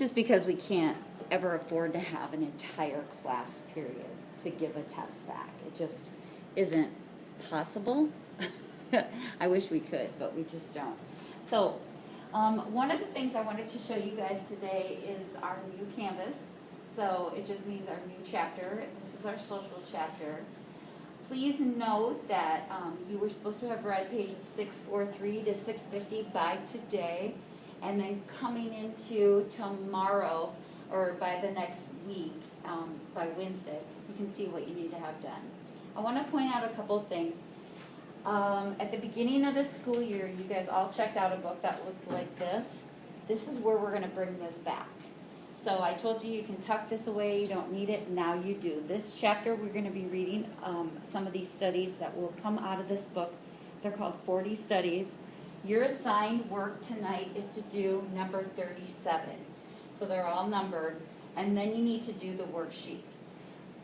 just because we can't ever afford to have an entire class period to give a test back. It just isn't possible. I wish we could, but we just don't. So one of the things I wanted to show you guys today is our new Canvas. So it just means our new chapter. This is our social chapter. Please note that you were supposed to have read pages 643 to 650 by today, and then coming into tomorrow, or by the next week, by Wednesday, you can see what you need to have done. I want to point out a couple of things. At the beginning of the school year, you guys all checked out a book that looked like this. This is where we're going to bring this back. So I told you can tuck this away, you don't need it, now you do. This chapter we're going to be reading some of these studies that will come out of this book. They're called 40 studies. Your assigned work tonight is to do number 37. So they're all numbered, and then you need to do the worksheet.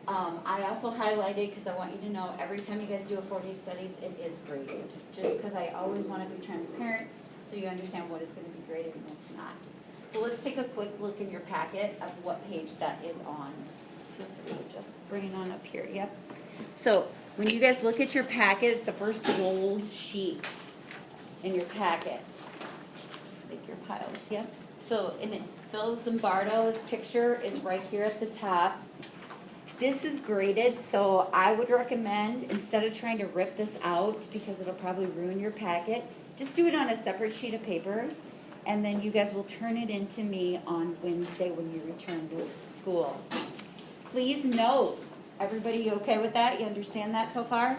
I also highlighted, because I want you to know, every time you guys do a 40 studies, it is graded. Just because I always want to be transparent so you understand what is going to be graded and what's not. So let's take a quick look in your packet of what page that is on. Just bring it on up here, yep. So when you guys look at your packet, it's the first gold sheet in your packet. Just make your piles, yep. So and then Phil Zimbardo's picture is right here at the top. This is graded, so I would recommend, instead of trying to rip this out, because it'll probably ruin your packet, just do it on a separate sheet of paper, and then you guys will turn it in to me on Wednesday when you return to school. Please note, everybody, you okay with that? You understand that so far?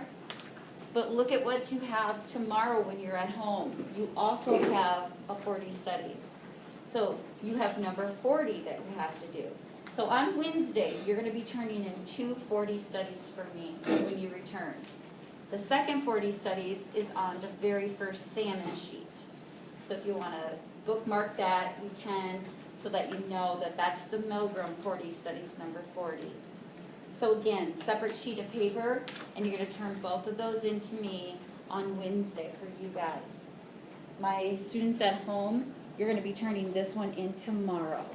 But look at what you have tomorrow when you're at home. You also have a 40 studies. So you have number 40 that you have to do. So on Wednesday, you're going to be turning in 2 40 studies for me when you return. The second 40 studies is on the very first salmon sheet. So if you want to bookmark that, you can, so that you know that that's the Milgram 40 studies, number 40. So again, separate sheet of paper, and you're going to turn both of those into me on Wednesday for you guys. My students at home, you're going to be turning this one in tomorrow.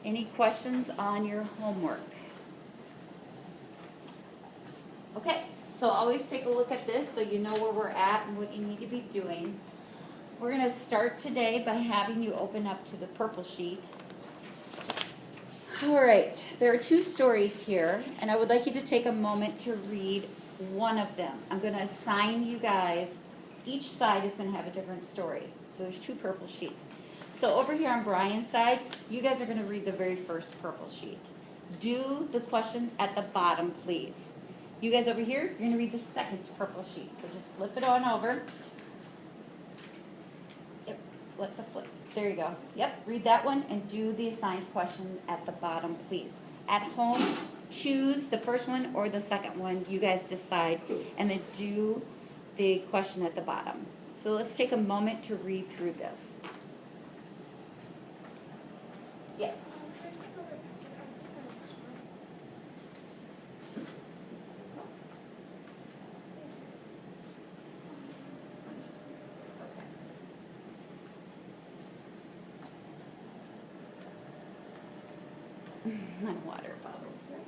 Any questions on your homework? Okay, so always take a look at this so you know where we're at and what you need to be doing. We're going to start today by having you open up to the purple sheet. All right, there are 2 stories here, and I would like you to take a moment to read one of them. I'm going to assign you guys, each side is going to have a different story. So there's 2 purple sheets. So over here on Brian's side, you guys are going to read the very first purple sheet. Do the questions at the bottom, please. You guys over here, you're going to read the second purple sheet. So just flip it on over. Yep, let's flip. There you go. Yep, read that one and do the assigned question at the bottom, please. At home, choose the first one or the second one. You guys decide, and then do the question at the bottom. So let's take a moment to read through this. Yes. My water bottles, right?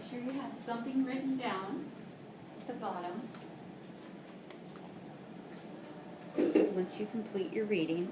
sure you have something written down at the bottom. Once you complete your reading.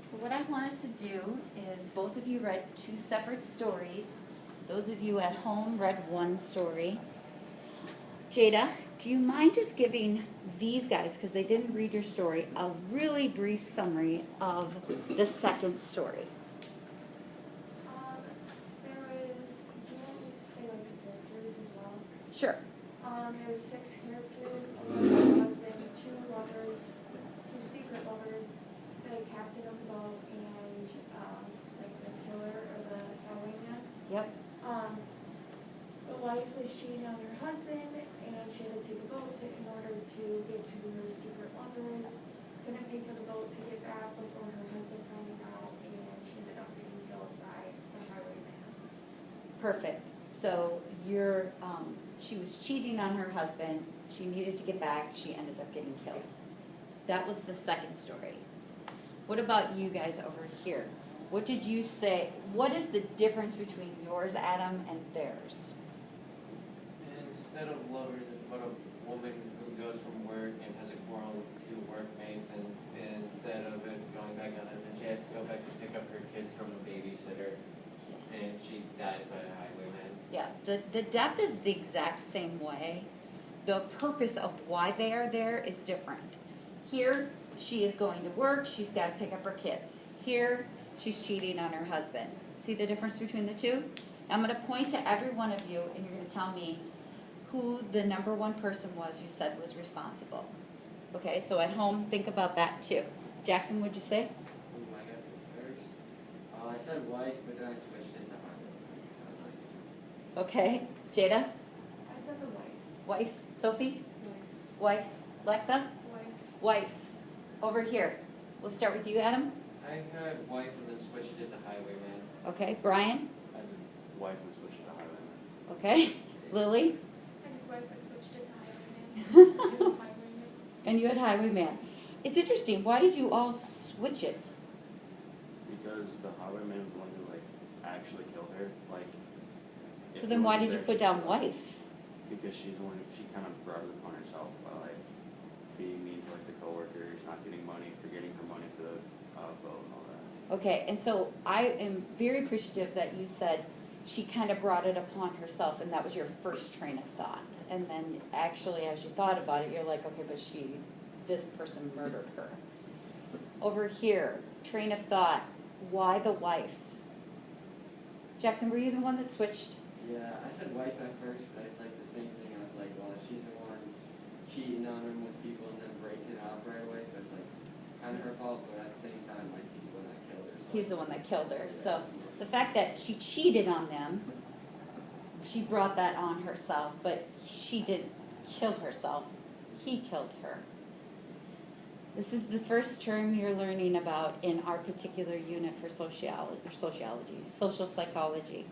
So what I want us to do is both of you read 2 separate stories. Those of you at home read 1 story. Jada, do you mind just giving these guys, because they didn't read your story, a really brief summary of the second story? There was, do you want me to say like the characters as well? Sure. There was 6 characters, a husband, 2 lovers, 2 secret lovers, the captain of the boat, and like the killer or the highwayman. Yep. The wife was cheating on her husband, and she had to take a boat in order to get to her secret lovers. Couldn't pay for the boat to get back before her husband found out, and she ended up getting killed by the highwayman. Perfect. So she was cheating on her husband. She needed to get back. She ended up getting killed. That was the second story. What about you guys over here? What did you say? What is the difference between yours, Adam, and theirs? Instead of lovers, it's about a woman who goes from work and has a quarrel with 2 workmates, and instead of it going back on husband, she has to go back to pick up her kids from a babysitter, Yes. and she dies by a highwayman. Yeah, the death is the exact same way. The purpose of why they are there is different. Here, she is going to work, she's got to pick up her kids. Here, she's cheating on her husband. See the difference between the two? I'm going to point to every one of you, and you're going to tell me who the number 1 person was you said was responsible. Okay, so at home, think about that too. Jackson, what'd you say? Oh my God, first. I said wife, but then I switched it to husband. Okay, Jada? I said the wife. Wife? Sophie? Wife. Wife? Lexa? Wife. Wife. Over here. We'll start with you, Adam. I had wife and then switched it to highwayman. Okay, Brian? I did wife and switched to highwayman. Okay, Lily? I did wife and switched it to highwayman. And you had highwayman. It's interesting. Why did you all switch it? Because the highwayman was the one who actually killed her. If So he then why wasn't did you there, put she down killed her. wife? Because she's the one she kind of brought it upon herself by being mean to the coworkers, not getting money, forgetting her money for the boat and all that. Okay, and so I am very appreciative that you said she kind of brought it upon herself, and that was your first train of thought. And then actually, as you thought about it, you're like, okay, but this person murdered her. Over here, train of thought, why the wife? Jackson, were you the one that switched? Yeah, I said wife at first. It's like the same thing. I was like, well, she's the one cheating on him with people and then breaking it off right away. So it's like kind of her fault, but at the same time, like he's the one that killed her. So He's the one that killed her. So the fact that she cheated on them she brought that on herself, but she didn't kill herself. He killed her. This is the first term you're learning about in our particular unit for social psychology.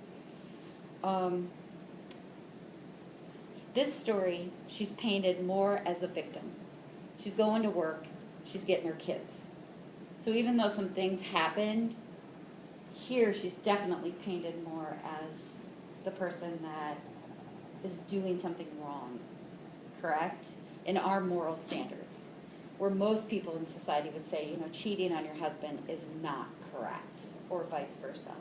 This story, she's painted more as a victim. She's going to work, she's getting her kids. So even though some things happened, here she's definitely painted more as the person that is doing something wrong, correct? In our moral standards, where most people in society would say, you know, cheating on your husband is not correct, or vice versa.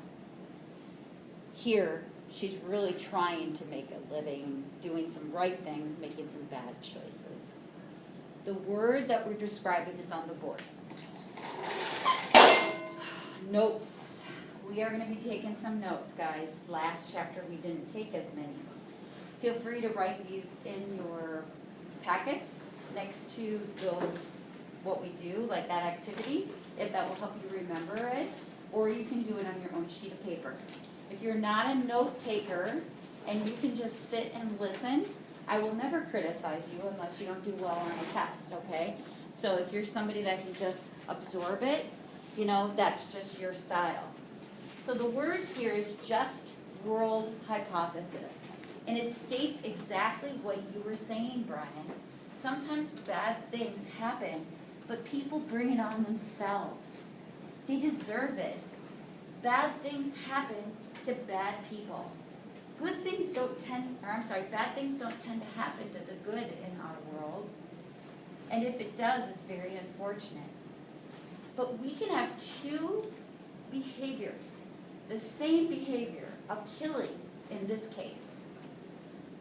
Here, she's really trying to make a living, doing some right things, making some bad choices. The word that we're describing is on the board. Notes. We are going to be taking some notes, guys. Last chapter we didn't take as many. Feel free to write these in your packets next to those, what we do, like that activity, if that will help you remember it, or you can do it on your own sheet of paper. If you're not a note taker and you can just sit and listen, I will never criticize you unless you don't do well on a test, okay? So if you're somebody that can just absorb it, you know, that's just your style. So the word here is just world hypothesis. And it states exactly what you were saying, Brian. Sometimes bad things happen, but people bring it on themselves. They deserve it. Bad things happen to bad people. Bad things don't tend to happen to the good in our world. And if it does, it's very unfortunate. But we can have two behaviors, the same behavior of killing in this case.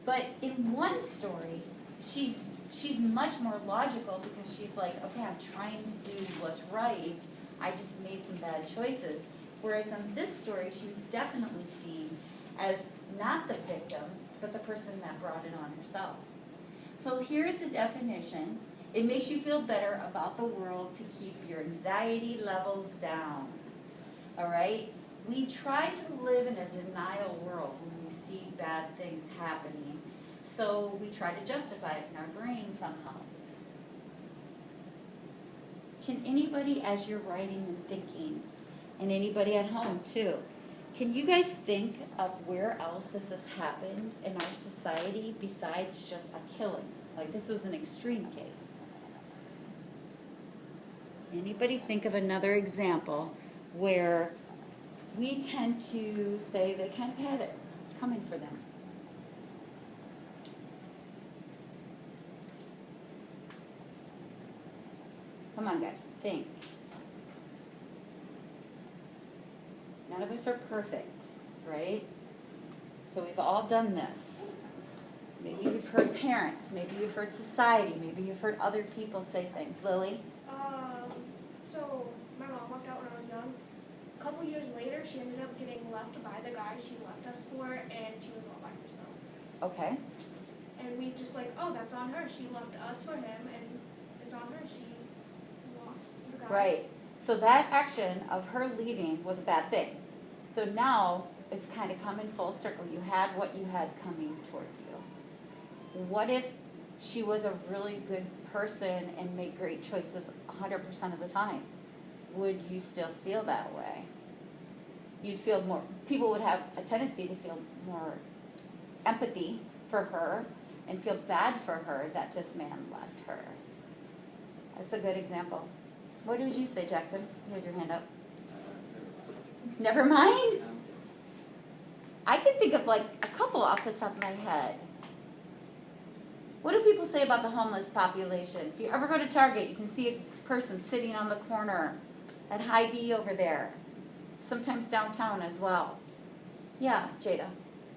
But in one story, she's much more logical because she's like, okay, I'm trying to do what's right. I just made some bad choices. Whereas in this story, she was definitely seen as not the victim, but the person that brought it on herself. So here's the definition. It makes you feel better about the world to keep your anxiety levels down. All right? We try to live in a denial world when we see bad things happening. So we try to justify it in our brain somehow. Can anybody, as you're writing and thinking, and anybody at home too, can you guys think of where else this has happened in our society besides just a killing? Like this was an extreme case. Anybody think of another example where we tend to say they kind of had it coming for them? Come on, guys, think. None of us are perfect, right? So we've all done this. Maybe you've heard parents, maybe you've heard society, maybe you've heard other people say things. Lily? So my mom walked out when I was young. A couple years later, she ended up getting left by the guy she left us for, and she was all by herself. Okay. And we just like, oh, that's on her. She left us for him, and it's on her. She lost the guy. Right. So that action of her leaving was a bad thing. So now it's kind of come in full circle. You had what you had coming toward you. What if she was a really good person and made great choices 100% of the time? Would you still feel that way? You'd feel more, people would have a tendency to feel more empathy for her and feel bad for her that this man left her. That's a good example. What would you say, Jackson? You had your hand up. Never mind? I can think of like a couple off the top of my head. What do people say about the homeless population? If you ever go to Target, you can see a person sitting on the corner at Hy-Vee over there. Sometimes downtown as well. Yeah, Jada.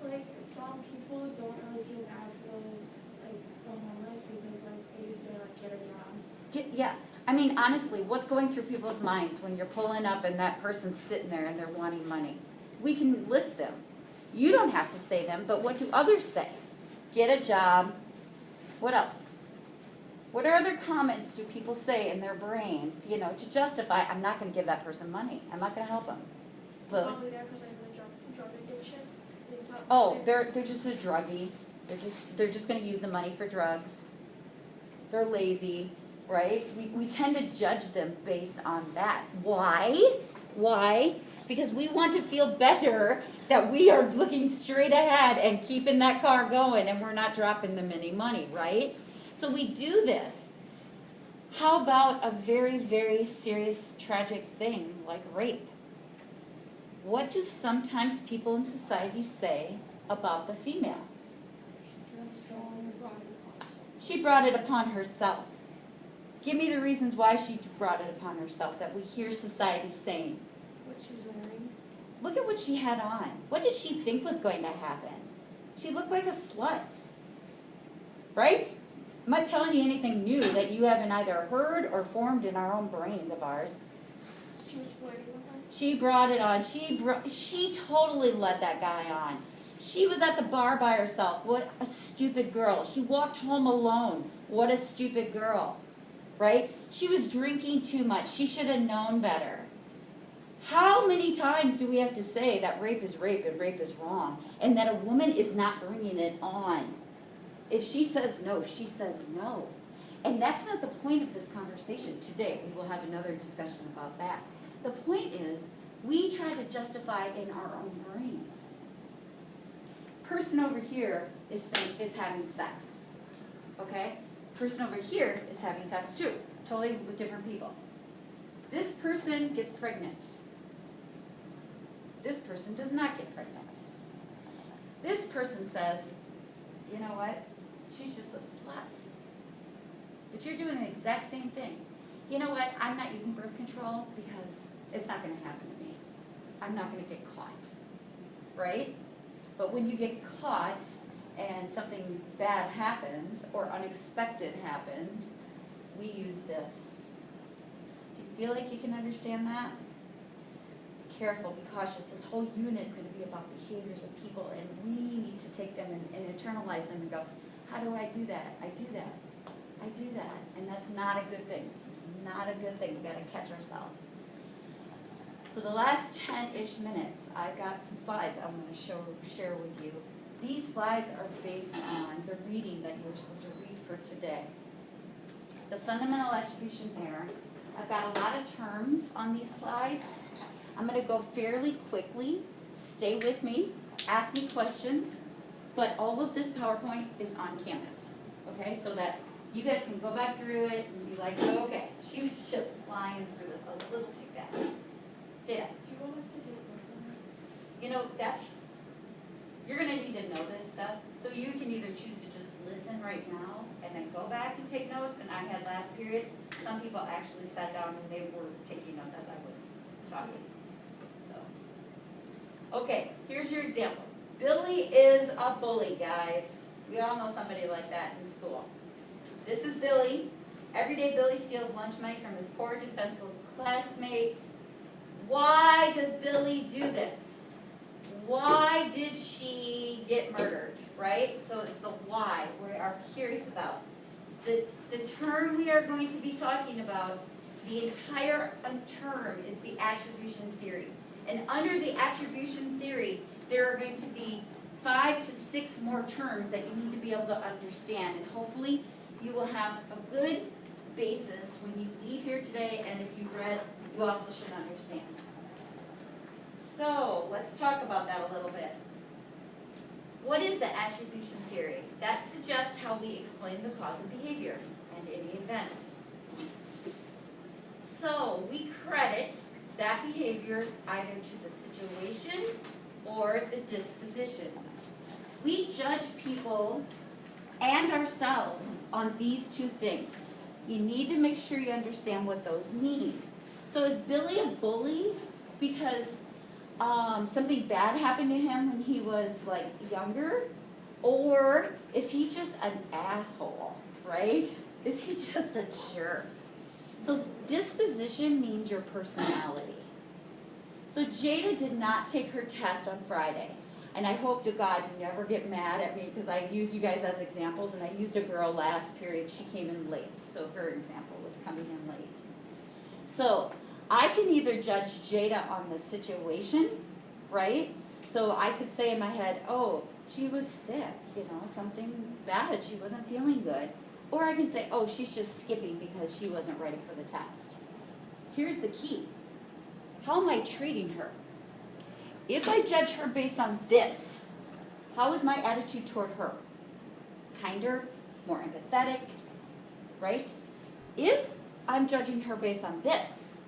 Like, some people don't really feel bad for those, like, the homeless because, like, they say, like, get a job. Yeah. I mean, honestly, what's going through people's minds when you're pulling up and that person's sitting there and they're wanting money? We can list them. You don't have to say them, but what do others say? Get a job. What else? What other comments do people say in their brains, you know, to justify, I'm not going to give that person money. I'm not going to help them. Lily? Probably there because I have a drug addiction. They Oh, they're just a druggie. They're just gonna use the money for drugs. They're lazy, right? We tend to judge them based on that. Why? Why? Because we want to feel better that we are looking straight ahead and keeping that car going and we're not dropping them any money, right? So we do this. How about a very, very serious, tragic thing like rape? What do sometimes people in society say about the female? She brought it upon herself. Give me the reasons why she brought it upon herself that we hear society saying. What she was wearing. Look at what she had on. What did she think was going to happen? She looked like a slut. Right? I'm not telling you anything new that you haven't either heard or formed in our own brains of ours. She was flirting with him. She brought it on. She totally led that guy on. She was at the bar by herself. What a stupid girl. She walked home alone. What a stupid girl. Right? She was drinking too much. She should have known better. How many times do we have to say that rape is rape and rape is wrong and that a woman is not bringing it on? If she says no, she says no. And that's not the point of this conversation today. We will have another discussion about that. The point is, we try to justify in our own brains. Person over here is having sex. Okay? Person over here is having sex too. Totally with different people. This person gets pregnant. This person does not get pregnant. This person says, you know what? She's just a slut. But you're doing the exact same thing. You know what? I'm not using birth control because it's not going to happen to me. I'm not going to get caught. Right? But when you get caught and something bad happens or unexpected happens, we use this. Do you feel like you can understand that? Be careful, be cautious. This whole unit is going to be about behaviors of people, and we need to take them and internalize them and go, how do I do that? I do that. I do that. And that's not a good thing. This is not a good thing. We've got to catch ourselves. So the last 10-ish minutes, I've got some slides I'm going to share with you. These slides are based on the reading that you were supposed to read for today. The fundamental attribution error. I've got a lot of terms on these slides. I'm going to go fairly quickly. Stay with me. Ask me questions. But all of this PowerPoint is on Canvas. Okay, so that you guys can go back through it and be like, oh, okay, she was just flying through this a little too fast. Jada. Do you want us to do it? You know, you're going to need to know this stuff. So you can either choose to just listen right now and then go back and take notes. And I had last period, some people actually sat down and they were taking notes as I was talking. So, okay, here's your example. Billy is a bully, guys. We all know somebody like that in school. This is Billy. Every day Billy steals lunch money from his poor, defenseless classmates. Why does Billy do this? Why did she get murdered, right? So it's the why we are curious about. The term we are going to be talking about, the entire term is the attribution theory. And under the attribution theory, there are going to be 5 to 6 more terms that you need to be able to understand. And hopefully you will have a good basis when you leave here today, and if you read, you also should understand. So let's talk about that a little bit. What is the attribution theory? That suggests how we explain the cause of behavior and any events. So we credit that behavior either to the situation or the disposition. We judge people and ourselves on these two things. You need to make sure you understand what those mean. So is Billy a bully because something bad happened to him when he was like younger? Or is he just an asshole, right? Is he just a jerk? So disposition means your personality. So Jada did not take her test on Friday. And I hope to God you never get mad at me because I use you guys as examples, and I used a girl last period. She came in late, so her example was coming in late. So I can either judge Jada on the situation, right? So I could say in my head, oh, she was sick, something bad, she wasn't feeling good. Or I can say, oh, she's just skipping because she wasn't ready for the test. Here's the key. How am I treating her? If I judge her based on this, how is my attitude toward her? Kinder, more empathetic, right? If I'm judging her based on this,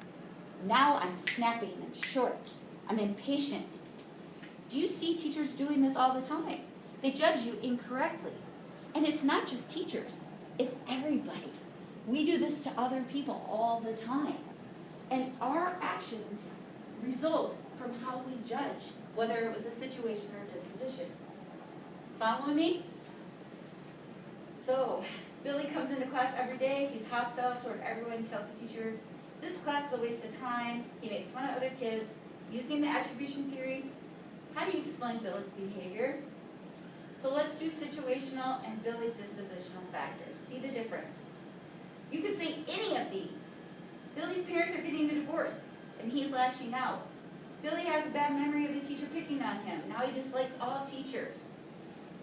now I'm snapping, I'm short, I'm impatient. Do you see teachers doing this all the time? They judge you incorrectly. And it's not just teachers, it's everybody. We do this to other people all the time. And our actions result from how we judge, whether it was a situation or a disposition. Following me? So, Billy comes into class every day, he's hostile toward everyone, tells the teacher, this class is a waste of time, he makes fun of other kids, using the attribution theory. How do you explain Billy's behavior? So let's do situational and Billy's dispositional factors. See the difference. You could say any of these. Billy's parents are getting a divorce, and he's lashing out. Billy has a bad memory of the teacher picking on him. Now he dislikes all teachers.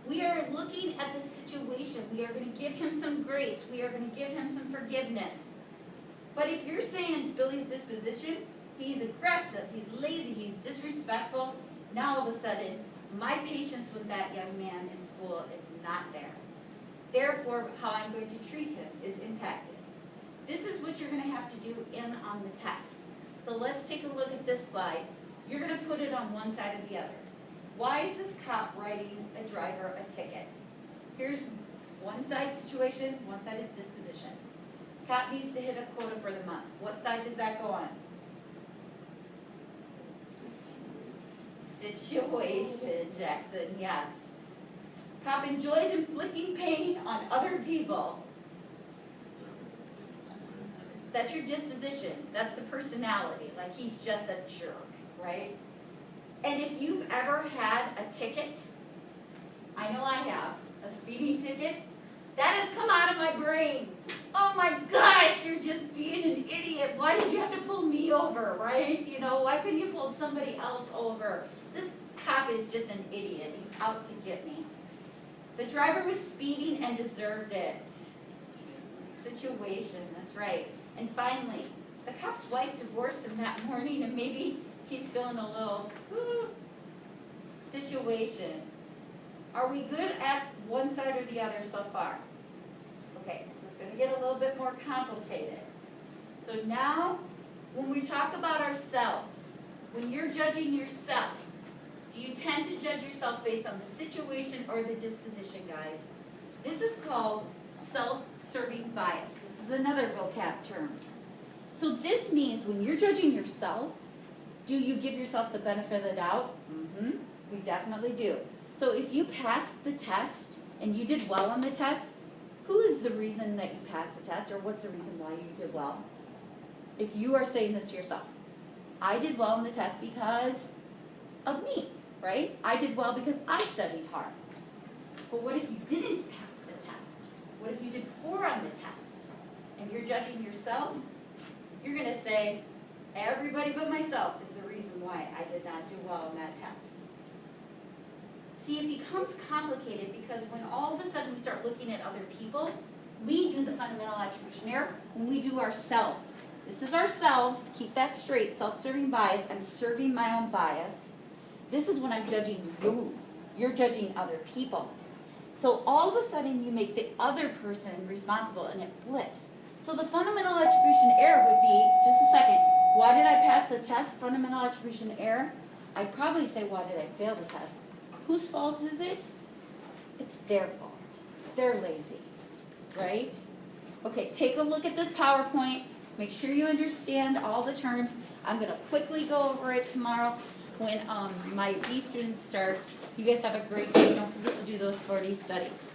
We are looking at the situation. We are going to give him some grace. We are going to give him some forgiveness. But if you're saying it's Billy's disposition, he's aggressive, he's lazy, he's disrespectful, now all of a sudden, my patience with that young man in school is not there. Therefore, how I'm going to treat him is impacted. This is what you're going to have to do on the test. So let's take a look at this slide. You're going to put it on one side or the other. Why is this cop writing a driver a ticket? Here's one side situation, one side is disposition. Cop needs to hit a quota for the month. What side does that go on? Situation, Jackson, yes. Cop enjoys inflicting pain on other people. That's your disposition. That's the personality. Like he's just a jerk, right? And if you've ever had a ticket, I know I have, a speeding ticket, that has come out of my brain. Oh my gosh, you're just being an idiot. Why did you have to pull me over, right? Why couldn't you pull somebody else over? This cop is just an idiot. He's out to get me. The driver was speeding and deserved it. Situation, that's right. And finally, the cop's wife divorced him that morning and maybe he's feeling a little, situation. Are we good at one side or the other so far? Okay, this is going to get a little bit more complicated. So now, when we talk about ourselves, when you're judging yourself, do you tend to judge yourself based on the situation or the disposition, guys? This is called self-serving bias. This is another vocab term. So this means when you're judging yourself, do you give yourself the benefit of the doubt? We definitely do. So if you passed the test and you did well on the test, who is the reason that you passed the test, or what's the reason why you did well? If you are saying this to yourself, I did well on the test because of me, right? I did well because I studied hard. But what if you didn't pass the test? What if you did poor on the test? And you're judging yourself? You're going to say, everybody but myself is the reason why I did not do well on that test. See, it becomes complicated because when all of a sudden we start looking at other people, we do the fundamental attribution error when we do ourselves. This is ourselves, keep that straight, self-serving bias. I'm serving my own bias. This is when I'm judging you. You're judging other people. So all of a sudden you make the other person responsible and it flips. So the fundamental attribution error would be, just a second, why did I pass the test? Fundamental attribution error. I'd probably say, why did I fail the test? Whose fault is it? It's their fault. They're lazy, right? Okay, take a look at this PowerPoint. Make sure you understand all the terms. I'm going to quickly go over it tomorrow when my B students start. You guys have a great day. Don't forget to do those 40 studies.